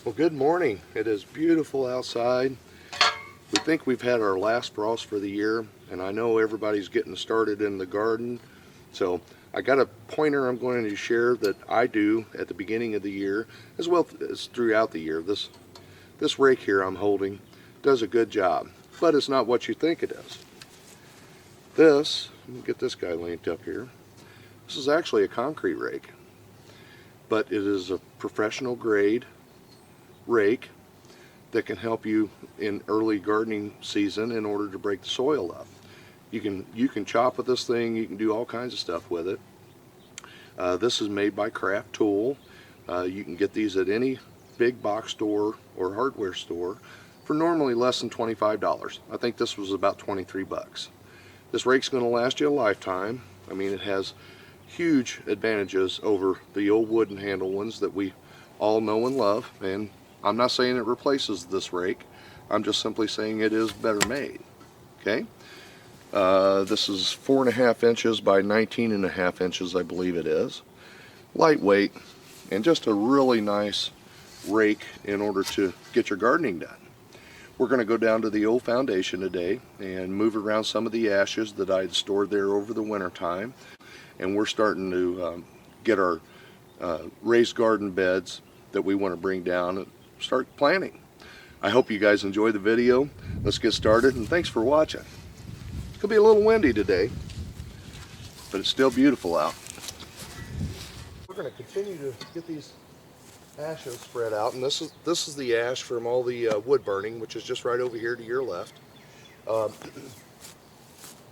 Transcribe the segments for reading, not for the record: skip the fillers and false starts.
Well, good morning. It is beautiful outside. We think we've had our last frost for the year, and I know everybody's getting started in the garden. So I got a pointer I'm going to share that I do at the beginning of the year, as well as throughout the year. This rake here I'm holding does a good job, but it's not what you think it is. Let me get this guy linked up here. This is actually a concrete rake, but it is a professional grade rake that can help you in early gardening season in order to break the soil up. You can chop with this thing, you can do all kinds of stuff with it. This is made by Craft Tool. You can get these at any big box store or hardware store for normally less than $25. I think this was about 23 bucks. This rake's going to last you a lifetime. I mean, it has huge advantages over the old wooden handle ones that we all know and love, and I'm not saying it replaces this rake. I'm just simply saying it is better made. Okay. This is 4.5 inches by 19.5 inches, I believe it is. Lightweight, and just a really nice rake in order to get your gardening done. We're going to go down to the old foundation today and move around some of the ashes that I had stored there over the winter time. And we're starting to get our raised garden beds that we want to bring down and start planting. I hope you guys enjoy the video. Let's get started, and thanks for watching. It could be a little windy today, but it's still beautiful out. We're going to continue to get these ashes spread out, and this is the ash from all the wood burning, which is just right over here to your left.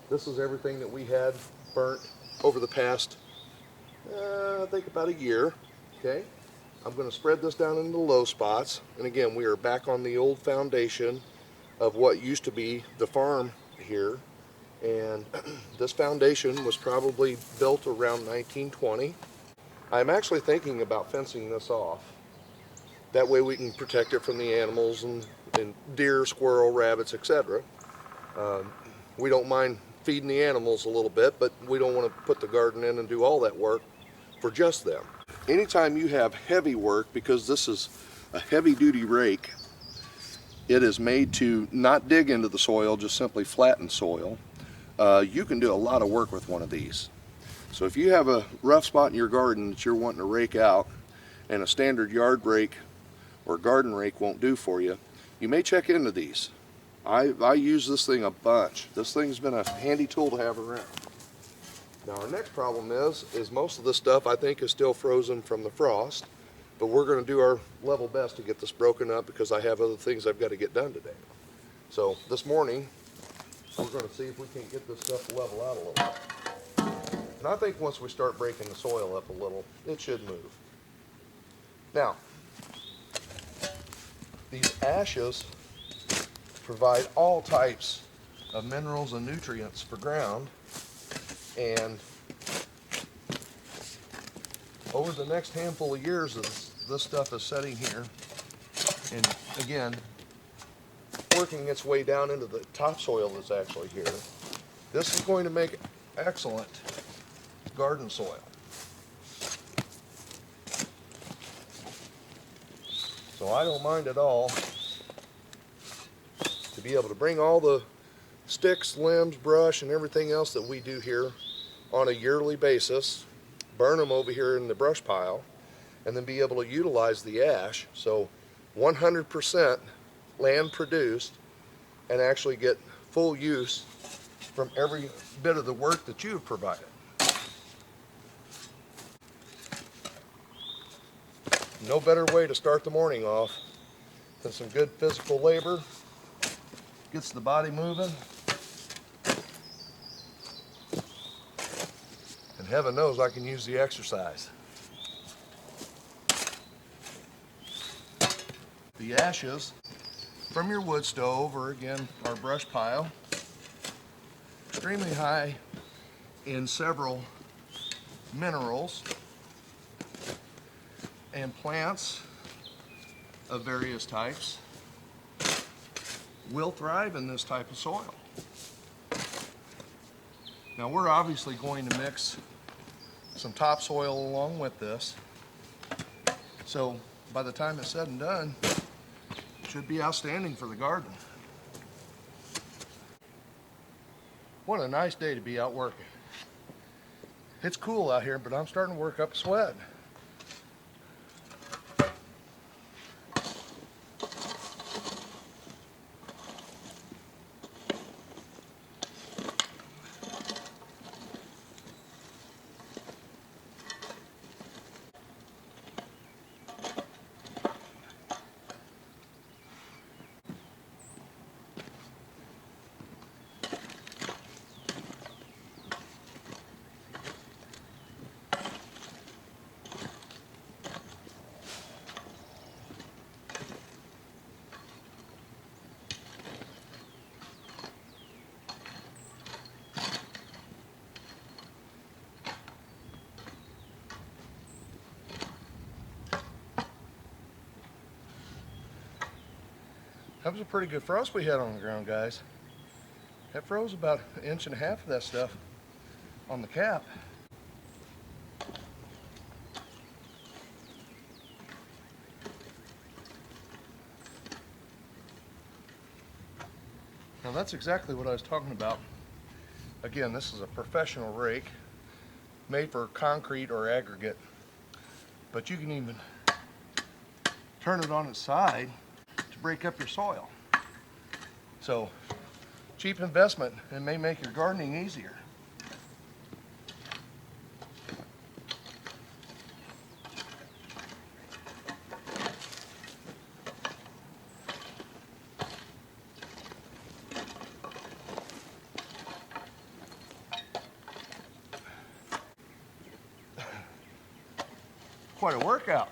This is everything that we had burnt over the past, I think about a year. Okay, I'm going to spread this down into low spots, and again, we are back on the old foundation of what used to be the farm here, and this foundation was probably built around 1920. I'm actually thinking about fencing this off. That way we can protect it from the animals and deer, squirrel, rabbits, etc. We don't mind feeding the animals a little bit, but we don't want to put the garden in and do all that work for just them. Anytime you have heavy work, because this is a heavy-duty rake, it is made to not dig into the soil, just simply flatten soil. You can do a lot of work with one of these. So if you have a rough spot in your garden that you're wanting to rake out, and a standard yard rake or garden rake won't do for you, you may check into these. I use this thing a bunch. This thing's been a handy tool to have around. Now our next problem is most of this stuff I think is still frozen from the frost, but we're going to do our level best to get this broken up because I have other things I've got to get done today. So this morning we're going to see if we can get this stuff to level out a little bit. And I think once we start breaking the soil up a little, it should move. Now, these ashes provide all types of minerals and nutrients for ground, and over the next handful of years as this stuff is sitting here and again working its way down into the topsoil that's actually here, this is going to make excellent garden soil. So I don't mind at all to be able to bring all the sticks, limbs, brush, and everything else that we do here on a yearly basis, burn them over here in the brush pile, and then be able to utilize the ash. So 100% land produced, and actually get full use from every bit of the work that you have provided. No better way to start the morning off than some good physical labor. Gets the body moving. And heaven knows I can use the exercise. The ashes from your wood stove, or again our brush pile, extremely high in several minerals and plants of various types will thrive in this type of soil. Now we're obviously going to mix some topsoil along with this. So by the time it's said and done, should be outstanding for the garden. What a nice day to be out working. It's cool out here, but I'm starting to work up a sweat. That was a pretty good frost we had on the ground, guys. That froze about 1.5 inches of that stuff on the cap. Now that's exactly what I was talking about. Again, this is a professional rake made for concrete or aggregate, but you can even turn it on its side to break up your soil. So, cheap investment and may make your gardening easier. Quite a workout.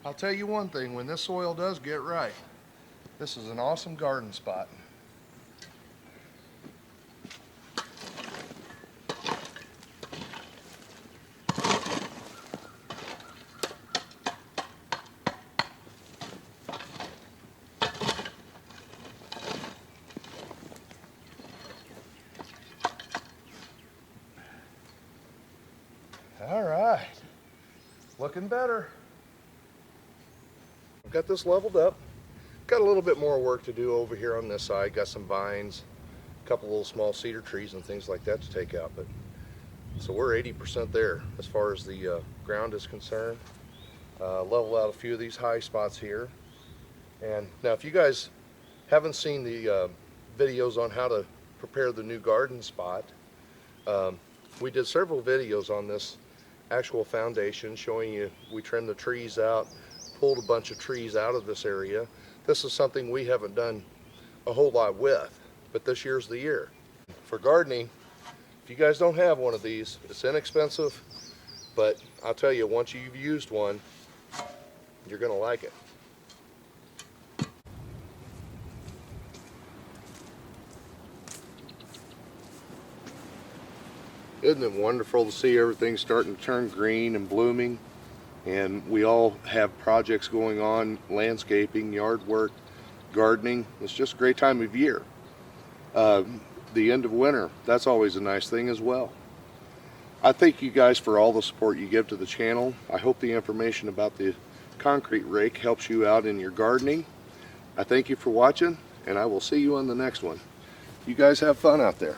I'll tell you one thing, when this soil does get right, this is an awesome garden spot. All right, looking better. I've got this leveled up. Got a little bit more work to do over here on this side. Got some vines, a couple little small cedar trees and things like that to take out. But so we're 80% there as far as the ground is concerned. Level out a few of these high spots here. And now if you guys haven't seen the videos on how to prepare the new garden spot, we did several videos on this actual foundation showing you we trimmed the trees out, pulled a bunch of trees out of this area. This is something we haven't done a whole lot with, but this year's the year. For gardening, if you guys don't have one of these, it's inexpensive, but I'll tell you, once you've used one, you're gonna like it. Isn't it wonderful to see everything starting to turn green and blooming? And we all have projects going on, landscaping, yard work, gardening. It's just a great time of year. The end of winter, that's always a nice thing as well. I thank you guys for all the support you give to the channel. I hope the information about the concrete rake helps you out in your gardening. I thank you for watching, and I will see you on the next one. You guys have fun out there.